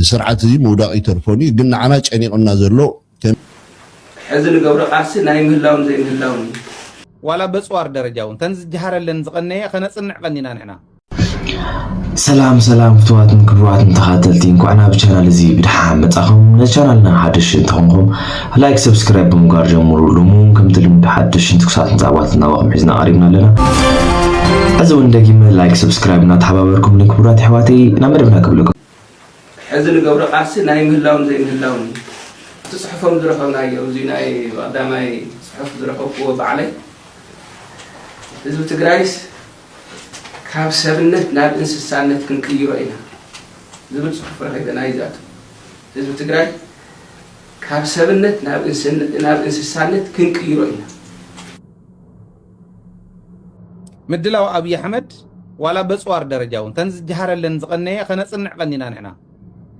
سرعة زي مودا يترفوني قلنا عنا ጨኒقنا ዘሎ حزن قبر قاسي نايم هلاون زي هلاون ولا بصوار درجاون تنز جهرلن زقنيه خنصنع قنينا نحنا سلام فتواتن كبرواتن تخاتلتين كوعنا بشانال زي بدحام متصاخم نشانالنا حدش انتخمكم لايك سبسكرايب بمقار جمرو لمون كم تلمد حدش انتكسات نزعواتنا وقم حزنا قريبنا لنا أزون دقيمة لايك سبسكرايب نتحبابركم لكبرات حواتي نمربنا قبلكم حزن قبر قاسي نايم هلاون زي هلاون تصحفهم درخونا يوزي ناي قدامي صحف درخوكو بعلي حزب تقرايس كاب سبنت ناب انسسانت كنقيرو إنا زبل صحف رخيدنا يزات حزب تقراي كاب سبنت ناب انسسانت كنقيرو إنا مدلاو أبي أحمد ولا بصوار درجاون تنز جهرلن زقنيه خنصنع قنينا نحنا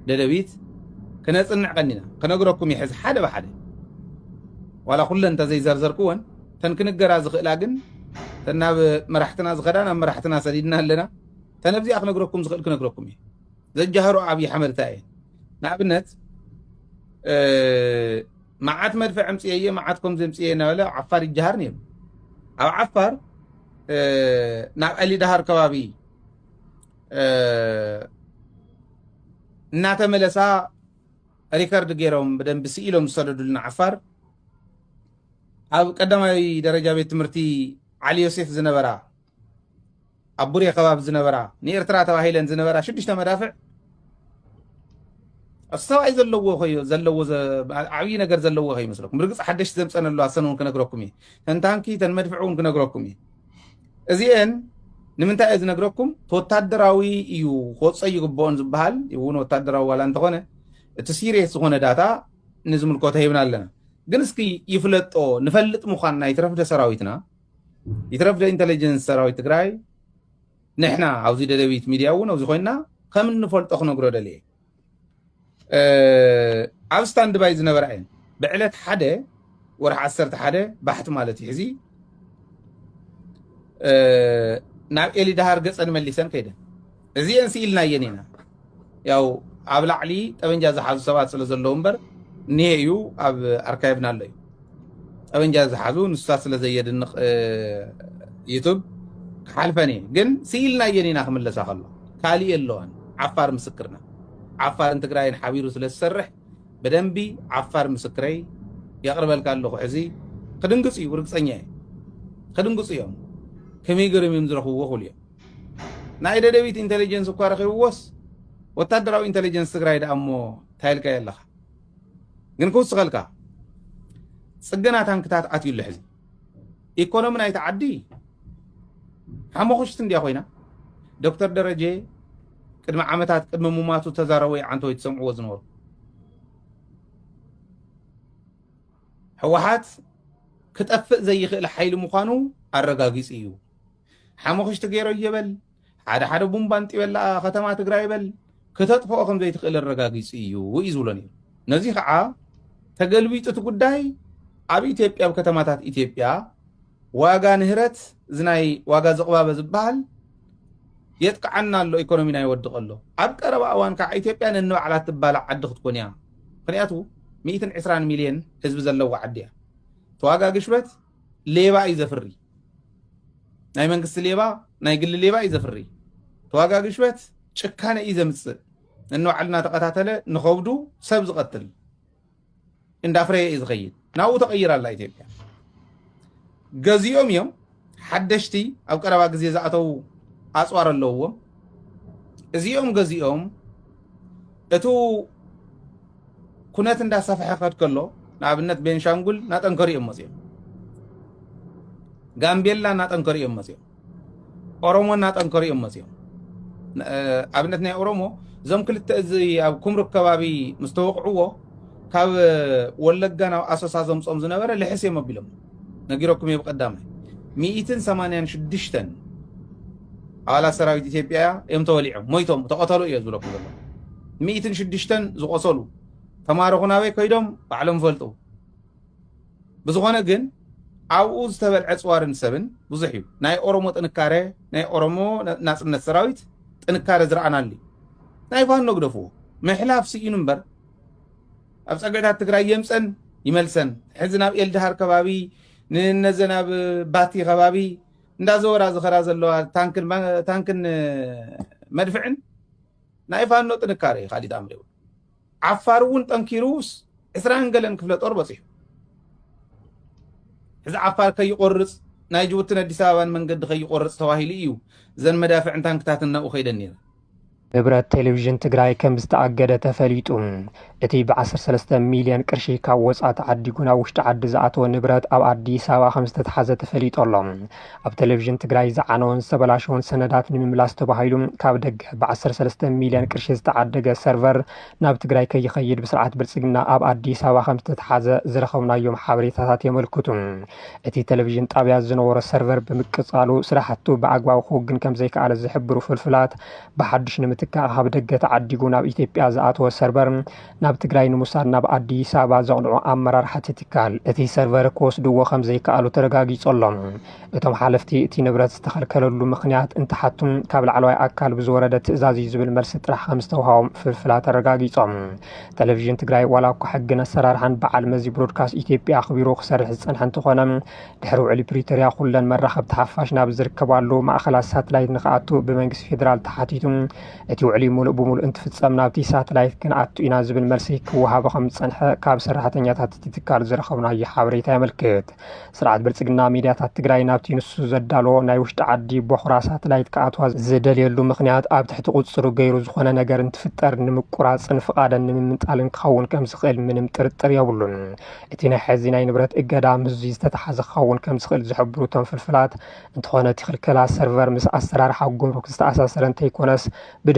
دلبيت كنصنع قنينا كنغركم يحز حدا بحدا ولا كل انت زي زرزركون تنكنغرا زخلا جن تناب مرحتنا زغدانا مرحتنا سديدنا لنا تنبزي اخ نغركم زخل كنغركم زجهروا ابي حمد تاي نابنت معات مدفع امصيه معاتكم زمصيه ولا عفار الجهرني او عفار ناب علي دهر كبابي እናተ መለሳ ሪካርድ ገይሮም በደንብ ሲኢሎም ሰደዱልና ዓፋር ኣብ ቀዳማይ ደረጃ ቤት ትምህርቲ ዓሊ ዮሴፍ ዝነበራ ኣቡሬ ከባብ ዝነበራ ንኤርትራ ተባሂለን ዝነበራ 6 መዳፍዕ ኣስተዋይ ዘለዎ ኮይኑ ዘለዎ ዓብይ ነገር ዘለዎ ኮይኑ መስለኩም ርግጽ ሓደሽ ዘምፀነሉ ኣሰነውን ክነግረኩም እየ ተንታንኪ ተን መድፍዑን ክነግረኩም እየ እዚአን ንምንታይ ዝነግረኩም ወታደራዊ እዩ ኾፀይ ይግቦን ዝበሃል ይሁን ወታደራዊ ዋላ እንተኾነ እቲ ሲሪየስ ዝኾነ ዳታ ንዝምልከቶ ይብና ኣለና ግን እስኪ ይፍለጦ ንፈልጥ ምዃንና ይትረፍደ ሰራዊትና ይትረፍደ ኢንተለጀንስ ሰራዊት ትግራይ ንሕና ኣብዚ ደደቢት ሚድያ እውን ኣብዚ ኮይና ከም እንፈልጦ ክነግሮ ደልየ ኣብ ስታንድ ባይ ዝነበረ እየን ብዕለት ሓደ ወርሒ 11 ባሕቲ ማለት እዩ ሕዚ ናብ ኤሊ ዳሃር ገጸን መሊሰን ከይደን እዚአን ሲኢልና የኔና ያው ኣብ ላዕሊ ጠበንጃ ዝሓዙ ሰባት ስለ ዘለዉ እምበር እኒሄ እዩ ኣብ ኣርካይቭና ኣሎ እዩ ጠበንጃ ዝሓዙ ንስታት ስለ ዘየድንቕ ዩቱብ ክሓልፈን እየ ግን ሲኢልና የኔና ክምለሳ ከሎ ካሊእ ኣለዋን ዓፋር ምስክርና ዓፋርን ትግራይን ሓቢሩ ስለ ዝሰርሕ በደንቢ ዓፋር ምስክረይ የቕርበልካ ኣለኹ ሕዚ ክድንግፅ እዩ ርግፀኛ እየ ክድንግፅ እዮም كمي قرمي مزرخوه خليه نايدا دبيت انتليجنس اكو رخيوس وتادراو انتليجنس تግራይ دامو ታይልካ ያለኻ ግን ኩስ ገልካ ጽገና ታንክታት አትዩ ለሕዚ ኢኮኖሚ ናይ ተዓዲ ሓሞኽሽት እንዲያ ኮይና ዶክተር ደረጀ ቅድመ ዓመታት ቅድመ ሙማቱ ተዛረወይ ዓንቶ ይተሰምዕዎ ዝነበሩ ሕወሓት ክጠፍእ ዘይኽእል ሓይሊ ምዃኑ ኣረጋጊጽ እዩ ሓሞኽሽት ገይሮ ይበል ሓደ ቡምባን ጥበላ ከተማ ትግራይ ይበል ከተጥፎ ከም ዘይትኽእል ኣረጋጊጽ እዩ ይዝብሎን እዩ ነዚ ከዓ ተገልቢጡ እቲ ጉዳይ ኣብ ኢትዮጵያ ኣብ ከተማታት ኢትዮጵያ ዋጋ ንህረት ዝናይ ዋጋ ዘቕባበ ዝበሃል የጥቅዓና ኣሎ ኢኮኖሚና ይወድቕ ኣሎ ኣብ ቀረባ እዋን ከዓ ኢትዮጵያ ነንባዕላት ትባላዕ ዓዲ ክትኮን እያ ምክንያቱ 120 ሚልዮን ህዝቢ ዘለዎ ዓዲ እያ ተዋጋ ግሽበት ሌባ እዩ ዘፍሪ ናይ መንግስቲ ሌባ ናይ ግሊ ሌባ እዩ ዘፍሪ ተዋጋ ግሽበት ጭካነ እዩ ዘምጽእ እንባዕልና ተቐታተለ ንኸብዱ ሰብ ዝቐትል እንዳፍረየ እዩ ዝኸይድ ናብኡ ተቐይራላ ኢትዮጵያ ገዚኦም እዮም ሓደሽቲ ኣብ ቀረባ ግዜ ዝኣተው ኣፅዋር ኣለዎም እዚኦም ገዚኦም እቱ ኩነት እንዳሰፍሐ ከድ ከሎ ንኣብነት ቤንሻንጉል ናጠንከሩ እዮም መፅኦም ጋምቤላ ናጠንከሩ እዮም መፅኦም ኦሮሞ ናጠንከሩ እዮም መፅኦም ኣብነት ናይ ኦሮሞ እዞም ክልተ እዚ ኣብ ኩምሩክ ከባቢ ምስ ተወቕዕዎ ካብ ወለጋ ናብ ኣሶሳ ዘምፆም ዝነበረ ልሕስ እዮም ኣቢሎም ነጊሮኩም እየ ብቐዳማይ 186 ኣባላት ሰራዊት ኢትዮጵያ እዮም ተወሊዖም ሞይቶም ተቐተሉ እየ ዝብለኩም ዘሎ 106 ዝቆሰሉ ተማረኹ ናበይ ከይዶም ባዕሎም ፈልጡ ብዝኾነ ግን ኣብኡ ዝተበልዐ ፅዋርን ሰብን ብዙሕ እዩ ናይ ኦሮሞ ጥንካሬ ናይ ኦሮሞ ናጽነት ሰራዊት ጥንካሬ ዝረኣናሉ ናይ ፋኖ ግደፍዎ محلاف سيئن امبر ابصقعتات تግራይ يمصن يملسن حزناب الدهار كبابي ننزناب باتي كبابي እንዳዘወራ ዝኸራ ዘለዋ ታንክን መድፍዕን ናይ ፋኖ ጥንካሬ ኻሊድ አምሬው ዓፋሩን ጠንኪሩስ እስራን ገለን ክፍለ ጦር በጽሑ እዚ ዓፋር ከይቆርጽ ናይ ጅቡትን አዲስ አበባን መንገድ ከይቆርጽ ተዋሂሉ እዩ ዘን መዳፍዕን ታንክታትን ነው ኸይደኒ ንብረት ቴሌቪዥን ትግራይ ከም ዝተኣገደ ተፈሊጡ እቲ ብ13 ሚልዮን ቅርሺ ካብ ወጻኢ ተዓዲጉ ናብ ውሽጢ ዓዲ ዝኣተወ ንብረት ኣብ አዲስ አበባ ከም ዝተተሓዘ ተፈሊጦሎ ኣብ ቴሌቪዥን ትግራይ ዝዓነወን ዝተበላሸወን ሰነዳት ንምምላስ ተባሂሉ ካብ ደገ ብ13 ሚልዮን ቅርሺ ዝተዓደገ ሰርቨር ናብ ትግራይ ከይኸይድ ብስርዓት ብልጽግና ኣብ አዲስ አበባ ከም ዝተተሓዘ ዝረኸብናዮም ሓበሬታታት የመልክቱ እቲ ቴሌቪዥን ጣብያ ዝነበረ ሰርቨር ብምቅጻሉ ስራሕቱ ብኣግባብ ክውግን ከም ዘይከኣለ ዝሕብሩ ፍልፍላት ብሓድሽ ትካ ካብ ደገ ተዓዲጉ ናብ ኢትዮጵያ ዝኣተወ ሰርቨር ናብ ትግራይ ንምውሳድ ናብ አዲስ አበባ ዘቕልዑ ኣመራርሓ ትካል እቲ ሰርቨር ክወስድዎ ከም ዘይከኣሉ ተረጋጊጾሎም እቶም ሓለፍቲ እቲ ንብረት ዝተኸልከለሉ ምኽንያት እንትሓቱም ካብ ላዕለዋይ ኣካል ብዝወረደ ትእዛዝ ዝብል መልሲ ጥራሕ ከም ዝተውሃቦም ፍልፍላት ተረጋጊጾም ቴሌቪዥን ትግራይ ዋላ እኳ ሕግን ኣሰራርሓን በዓል መዚ ብሮድካስት ኢትዮጵያ ኣኽቢሩ ክሰርሕ ዝጸንሐ እንትኾነ ድሕሪ ውዕሊ ፕሪቶሪያ ኩለን መራኸብቲ ሓፋሽ ናብ ዝርከባሉ ማእኸላት ሳተላይት ንኽኣቱ ብመንግስቲ ፌደራል ተሓቲቱ እቲ ውዕሊ ሙሉእ ብሙሉእ እንትፍጸም ናብቲ ሳተላይት ክንኣቱ ኢና ዝብል መልሲ ክወሃቦ ከም ዝጸንሐ ካብ ሰራሕተኛታት እቲ ትካል ዝረኸብናዮ ሓበሬታ የመልክት ስርዓት ብልጽግና ሚድያታት ትግራይ ናብቲ ንሱ ዘዳልዎ ናይ ውሽጢ ዓዲ ቦኽራ ሳተላይት ከኣትዋ ዝደልየሉ ምኽንያት ኣብ ትሕቲ ቁፅሩ ገይሩ ዝኾነ ነገር እንትፍጠር ንምቁራፅን ፍቓደን ንምምንጣልን ክኸውን ከም ዝኽእል ምንም ጥርጥር የብሉን እቲ ናይ ሕዚ ናይ ንብረት እገዳ ምዙ ዝተተሓዘ ክኸውን ከም ዝኽእል ዝሕብሩ እቶም ፍልፍላት እንተኾነ እቲ ክልከላ ሰርቨር ምስ ኣሰራርሓ ጉምሩክ ዝተኣሳሰረ እንተይኮነስ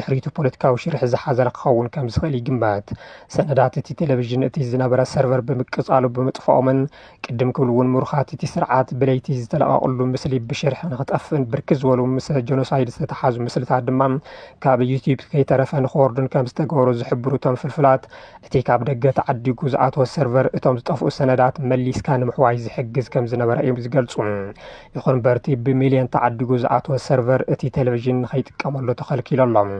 ብድሕሪቱ ፖለቲካዊ ሽርሒ ዝሓዘረ ክኸውን ከም ዝኽእል ይግመት ሰነዳት እቲ ቴሌቪዥን እቲ ዝነበረ ሰርቨር ብምቅጻሉ ብምጥፍኦምን ቅድም ክብል እውን ምሩኻት እቲ ስርዓት ብለይቲ ዝተለቓቐሉ ምስሊ ብሽርሒ ንኽጠፍእን ብርክት ዝበሉ ምስ ጀኖሳይድ ዝተተሓዙ ምስልታት ድማ ካብ ዩቲዩብ ከይተረፈ ንኽወርዱን ከም ዝተገበሩ ዝሕብሩ እቶም ፍልፍላት እቲ ካብ ደገ ተዓዲጉ ዝኣተወ ሰርቨር እቶም ዝጠፍኡ ሰነዳት መሊስካ ንምሕዋይ ዝሕግዝ ከም ዝነበረ እዮም ዝገልጹ ይኹን በርቲ ብሚልዮን ተዓዲጉ ዝኣተወ ሰርቨር እቲ ቴሌቪዥን ንኸይጥቀመሉ ተኸልኪሎሎም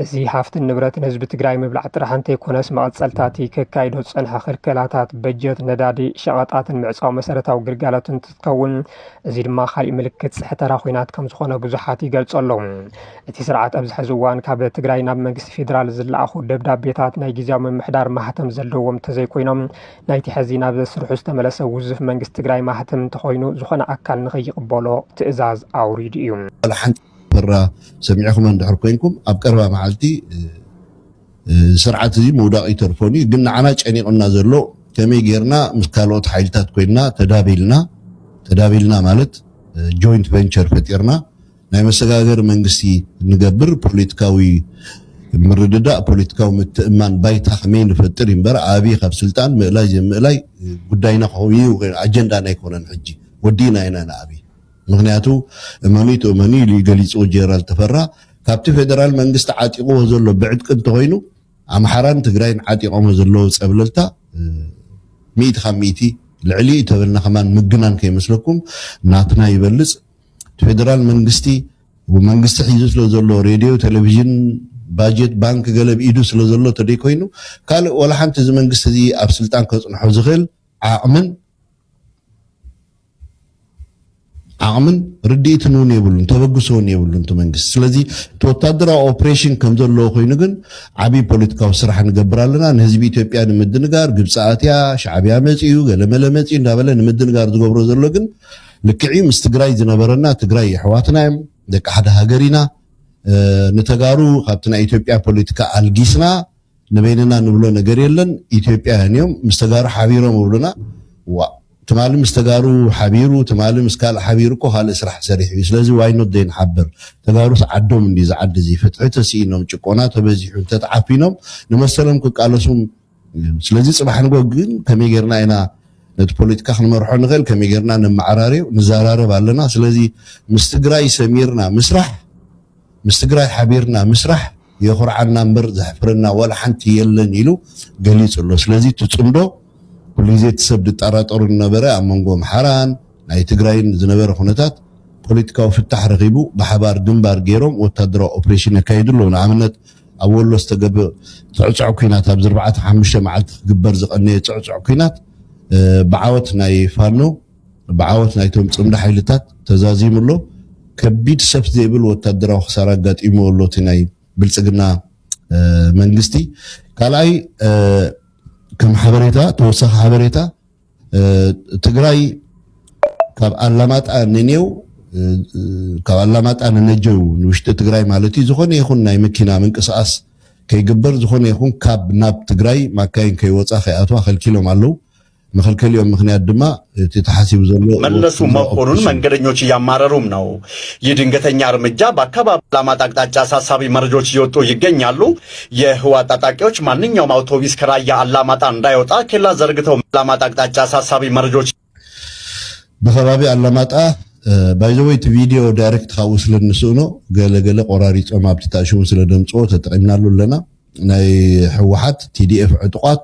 እዚ ሃፍትን ንብረትን ህዝቢ ትግራይ ምብላዕ ጥራሕ እንተይኮነስ መቐጸልታት ከካይዶ ዝጸንሐ ክልከላታት በጀት ነዳዲ ሸቐጣትን ምዕጻው መሰረታዊ ግልጋሎት እንትትከውን እዚ ድማ ካልእ ምልክት ጽሕተራ ኩናት ከም ዝኾነ ብዙሓት ይገልጸሎም እቲ ስርዓት ኣብዚ ሕዚ እዋን ካብ ትግራይ ናብ መንግስቲ ፌደራል ዝለኣኹ ደብዳቤታት ናይ ግዝያዊ ምምሕዳር ማህተም ዘለዎም ተዘይኮይኖም ናይቲ ሕዚ ናብ ስርሑ ዝተመለሰ ውዝፍ መንግስቲ ትግራይ ማህተም እንተኾይኑ ዝኾነ ኣካል ንኸይቕበሎ ትእዛዝ ኣውሪዱ እዩ برا سمعكم عند حركينكم أبكرها معلتي سرعة زي موضوع يترفوني قلنا عنا يعني قلنا زلو كمي غيرنا مسكالوت حيلتات كوينا تدابيلنا مالت جوينت فينتشر فتيرنا ناي مسغاغر منغسي نغبر بوليتيكاوي مرددا بوليتيكاو متأمان بايت حمين فتر ينبر عابي خب سلطان مقلاي قداينا خوي اجندا نايكونن حجي ودينا هنا عابي ምክንያቱ እመኒት እመኒ ሊገሊጽ ጀነራል ተፈራ ካብቲ ፌደራል መንግስት ዓጢቆ ዘሎ ብዕድቅ እንተኮይኑ ኣምሓራን ትግራይን ዓጢቆም ዘሎ ጸብለልታ 100 ልዕሊ ተበልና ከማን ምግናን ከይመስለኩም ናትና ይበልጽ ፌደራል መንግስቲ ሒዙ ስለ ዘሎ ሬድዮ ቴሌቪዥን ባጀት ባንክ ገለብ ኢዱ ስለ ዘሎ ተደይ ኮይኑ ካል ወላ ሓንቲ እዚ መንግስቲ እዚ ኣብ ስልጣን ከጽንሖ ዝኽእል عامن رديت نون يبلون تبغسون يبلون تمنجس سلزي توتادرا اوبريشن كمزل لو خوينغن عبي بوليتيكاو سرح نغبرالنا نحزب ኢትዮጵያ ንምድንጋር ግብጻትያ ሻዕቢያ መጽዩ ገለመለ መጽ እንዳበለ ንምድንጋር ዝገብሮ ዘሎ ግን ልክዒ ምስ ትግራይ ዝነበረና ትግራይ ሕዋትና ደቂ ሓደ ሃገሪና ንተጋሩ ካብትና ኢትዮጵያ ፖለቲካ አልጊስና ንበይንና ንብሎ ነገር የለን ኢትዮጵያውያን ምስ ተጋሩ ሓቢሮም ብሉና تمالي مستقارو حبيرو تمالي مسكال حبيرو كو خالي اسرح سريحي سلازي واي نوت دين حبر تقارو سعدو من دي زعد زي فتحيتا سينوم چقونا تبزيحو تتعافينوم نمسلم كو قالسوم سلازي صباح نقو قين كمي غيرنا اينا نت بوليتيكا خنمرحو نغيل كمي غيرنا نمعراريو نزاراري بالنا سلازي مستقراي سميرنا مسرح مستقراي حبيرنا مسرح يخور عنا مبر زحفرنا ولا حنتي يلن يلو قليس الله سلازي تتصمدو كل زي تسبب تطرطر النبره امنغوم حران ناي تግራይን ዝነበረ ሁነታት ፖለቲካው ፍታሕ ረኺቡ በሓባር ድንባር ገይሮም ወታደራዊ ኦፕሬሽን ያካይዱሉ ንኣብነት أول استجاب تعصع كينات أبزر بعد حمشة معلت جبر زقني تعصع كينات بعوت ناي فانو بعوت ناي توم تصمد حيلتات تزازيم له كبيد سبت زيبل وتدرى خسارة قات إيمو له تناي بالسجنا منجستي كلاي كم حبريتا توسخ حبريتا تجراي كاب علامات أننيو كاب علامات أن نجو نوشت تجراي مالتي زخون يخون ناي مكينا من قصاص كي جبر زخون يخون كاب ناب تجراي ما كاين كي وصا خياتوا خل كيلو مالو مخل كل يوم مخني الدماء تتحسب زلو ملسو مقولون من قرنيوش يامارروم ناو يدنگتኛ እርምጃ በአካባቢ ዓላማት አቅጣጫ አሳሳቢ መረጃዎች ይወጡ ይገኛሉ። የህወሓት ታጣቂዎች ማንኛውም አውቶቡስ ከራያ ዓላማጣ እንዳይወጣ ኬላ ዘርግተው ዓላማት አቅጣጫ አሳሳቢ መረጃዎች በከባቢ ዓላማጣ ባይዘወይት ቪዲዮ ዳይሬክት ኻውስ ለንሱኖ ገለገለ ቆራሪ ጾም አብትታሽው ስለደምጾ ተጠቅምናሉ ለና ናይ ህወሓት ቲዲኤፍ ዕጥቋት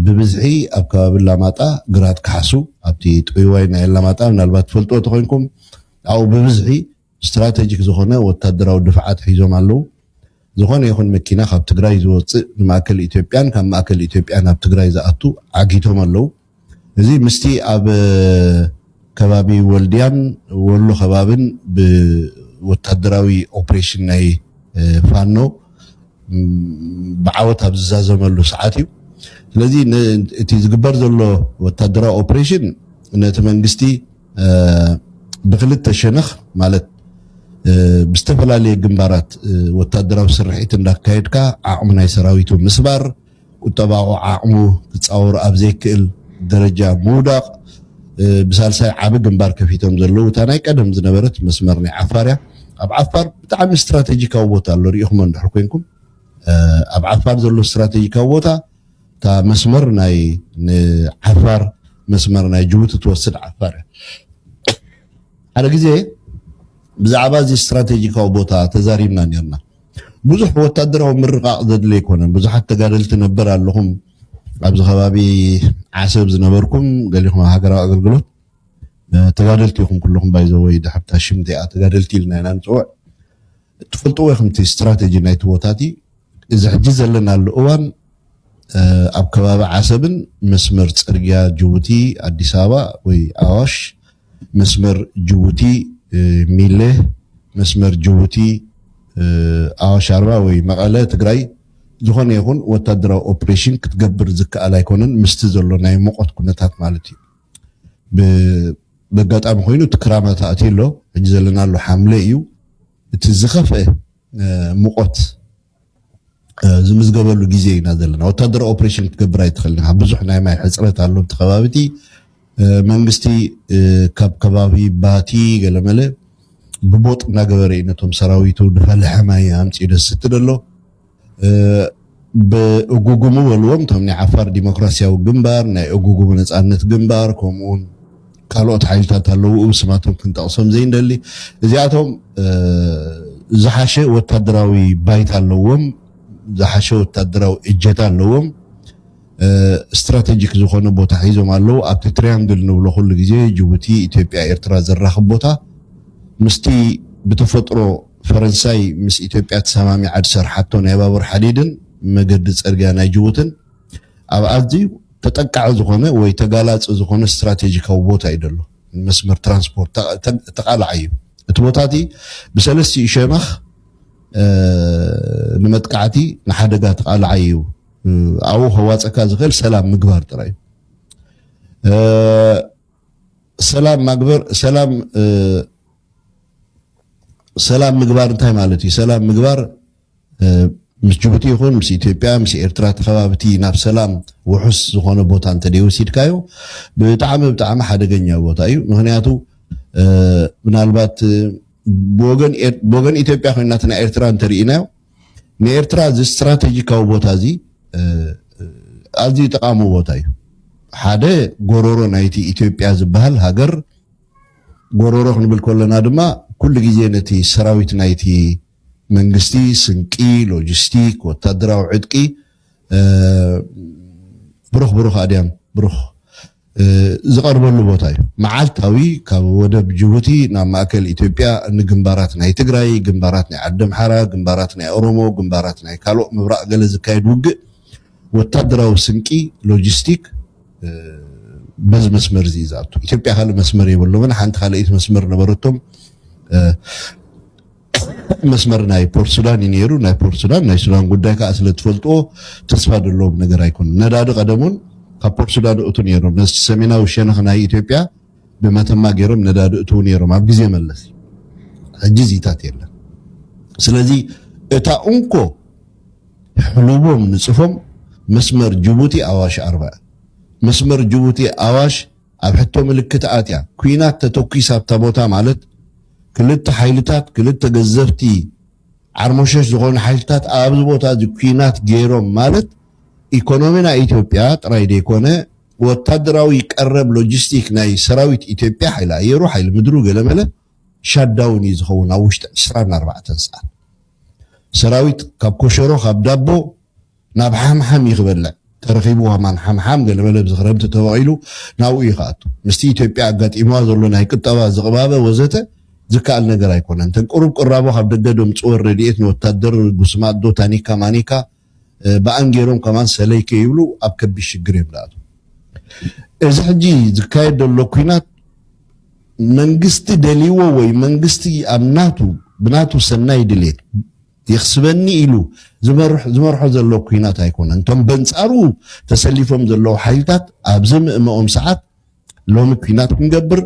ببزعي أبكاب اللاماتا قرات كحسو أبتي طويوين اللاماتا من البات فلتو تخوينكم أو ببزعي استراتيجيك زخونة وتدرى ودفعات حيزوم علو زخونة يخون مكينة خاب تقراي زوصي ماكل إثيوبيان كان ماكل إثيوبيان أب تقراي زاقتو عاقيتهم علو زي مستي أب كبابي والديان ولو خبابن وتدراوي أوبريشن ناي فانو بعوتها بزازة ملو ساعاتيو ስለዚህ እቲ ዝግበር ዘሎ ወታደራዊ ኦፕሬሽን ነቲ መንግስቲ ብክልተ ሸነኽ ማለት ብዝተፈላለየ ግንባራት ወታደራዊ ስርሒት እንዳካየድካ ዓቕሙ ናይ ሰራዊቱ ምስባር ቁጠባኡ ዓቕሙ ክፃወሩ ኣብ ዘይክእል ደረጃ ምውዳቕ ብሳልሳይ ዓቢ ግንባር ከፊቶም ዘለዉ እታ ናይ ቀደም ዝነበረት መስመር ናይ ዓፋር እያ ኣብ ዓፋር ብጣዕሚ ስትራቴጂካዊ ቦታ ኣሎ ሪኢኹሞ እንድሕር ኮይንኩም ኣብ ዓፋር ዘሎ ስትራቴጂካዊ ቦታ تا مسمر ناي عفار مسمر ناي جبوت توسد عفار على جزء بزعبا زي استراتيجي كوبوتا تزاريمنا نيرنا بزح وتدروا من رقاق ضد ليكونا بزح حتى قالت نبر لهم ابز خبابي عسب زنبركم قال لهم هاجر اقلقلوت تقاللتيكم كلهم بايزوي دحبت هشمتي تقاللتي لنا نانصوع تفلطوا يا خمتي استراتيجي ناي توتاتي اذا حجز لنا الاوان أب كباب عسبن مسمر ترجع جوتي أديس أبابا وي أواش مسمر جوتي ميله مسمر جوتي أواش أربعة وي مقالة تقرأي زخون يكون وتدرى أوبريشن كتجبر زكاة على يكونن مستزلو ناي موقت كنا تات مالتي بقات أم خوينو تكرامة تأتي له جزلنا له حملة يو تزخفه موقت زمزقبلو جزء نازلنا وتدرى أوبريشن تكبر يدخلنا بزح نايم حصلت على تخبابتي منجستي كبابي باتي قال مله ببوط ناقبري إنتهم سراويتو دفالح ما يامت إذا ستدلو بأجوجمو والوم تمني عفار ديمقراطية وجنبار نا أجوجمو نتعنت جنبار كمون كالوت حاجات هلو وسمعتهم كنت أصلا زين دلي زياتهم زحشة وتدراوي بيت هلوهم زحشة وتدراو إجتا لهم استراتيجيك زخونة بوتا حيزهم علو أبتي تريانجل نولو كل جزء جيبوتي إثيوبيا إيرترا زراخ بوتا مستي بتفترو فرنساي مس إثيوبيا تسامامي عاد سرحتون يبابر حديدن مجد سرجانا جيبوتن أو أزي تتقع زخونة ويتقالات زخونة استراتيجيك أو بوتا يدلو مسمر ترانسبورت تقال عيب تبوتاتي بسلسي شمخ نمتقعتي نحدقات قال عيو أو هواتك زغير سلام مقبار تراي سلام مقبر سلام مقبار انتهي مالتي سلام مقبار مش جبتي يخون مش إثيوبيا مش إرترا تخبابتي ناب سلام وحس زخون بوتا انت ديو سيد كايو بتعام حدقنيا بوتا ايو مهنياتو منالبات بوغن إثيوبيا خويناتنا إرترا انتريناو نإرترا زي استراتيجيكاو بوتا زي أزي تقامو بوتاي حدا غورورو نايتي إثيوبيا زبهل هاجر غورورو خنبل كلنا دما كل جزء نتي سراويت نايتي منجستي سنكي لوجستيك وتدراو عدكي بروخ أديان بروخ ዝቀርበሉ ቦታ እዩ መዓልታዊ ካብ ወደብ ጅቡቲ ናብ ማእከል ኢትዮጵያ ንግንባራት ናይ ትግራይ ግንባራት ናይ ዓዲ ኣምሓራ ግንባራት ናይ ኦሮሞ ግንባራት ናይ ካልኦት ምብራቅ ገለ ዝካየድ ውግእ ወታደራዊ ስንቂ ሎጂስቲክ በዚ መስመር እዚ ይዛቱ ኢትዮጵያ ካለ መስመር የብሉምን ሓንቲ ካልአይት መስመር ነበረቶም መስመር ናይ ፖርት ሱዳን ይነሩ ናይ ፖርት ሱዳን ናይ ሱዳን ጉዳይ ከዓ ስለ ትፈልጥዎ ተስፋ ደሎም ነገር ኣይኮን ነዳዲ ቀደሙን ካብ ፖርት ሱዳን እቱ ነይሮም ነዚ ሰሜናዊ ሸነኽ ናይ ኢትዮጵያ ብመተማ ገይሮም ነዳዲ እቱ ነይሮም ኣብ ግዜ መለስ ሕጂ ዚታት የለን ስለዚ እታ እንኮ ሕሉቦም ንጽፎም መስመር ጅቡቲ ኣዋሽ 4 መስመር ጅቡቲ ኣዋሽ ኣብ ሕቶ ምልክት ኣትያ ኩናት ተተኩስ ኣብታ ቦታ ማለት ክልተ ሓይልታት ክልተ ገዘፍቲ ዓርሞሸሽ ዝኾኑ ሓይልታት ኣብዚ ቦታ ኩናት ገይሮም ማለት ኢኮኖሚና ኢትዮጵያ ጥራይ ደይኮነ ወታደራዊ ቀረብ ሎጂስቲክ ናይ ሰራዊት ኢትዮጵያ ሓይል ኣየሩ ሓይል ምድሩ ገለመለ ሻዳውን ይዝኸውን ኣብ ውሽጢ 24 ሰዓት ሰራዊት ካብ ኮሸሮ ካብ ዳቦ ናብ ሓምሓም ይኽበልዕ ተረኺቡ ዋማን ሓምሓም ገለመለ ብዝኽረምቲ ተባቂሉ ናብኡ ይኻኣቱ ምስቲ ኢትዮጵያ ኣጋጢምዋ ዘሎ ናይ ቅጠባ ዝቕባበ ወዘተ ዝከኣል ነገር ኣይኮነን ተንቁሩብ ቁራቦ ካብ ደገዶም ፅወር ረድኤት ንወታደር ጉስማዶ ታኒካ ማኒካ በአንጌሮም ከማን ሰለይከ ይብሉ ኣብ ከቢድ ሽግር ይብላሉ እዚ ሕጂ ዝካየድ ዘሎ ኩናት መንግስቲ ደሊዎ ወይ መንግስቲ ኣብናቱ ብናቱ ሰናይ ድሌት ይኽስበኒ ኢሉ ዝመርሖ ዘሎ ኩናት ኣይኮነን እንቶም በንፃሩ ተሰሊፎም ዘለው ሓይልታት ኣብዚ ምእመኦም ሰዓት ሎሚ ኩናት ክንገብር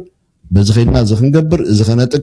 በዚ ኸይድና እዚ ክንገብር እዚ ኸነጥቅ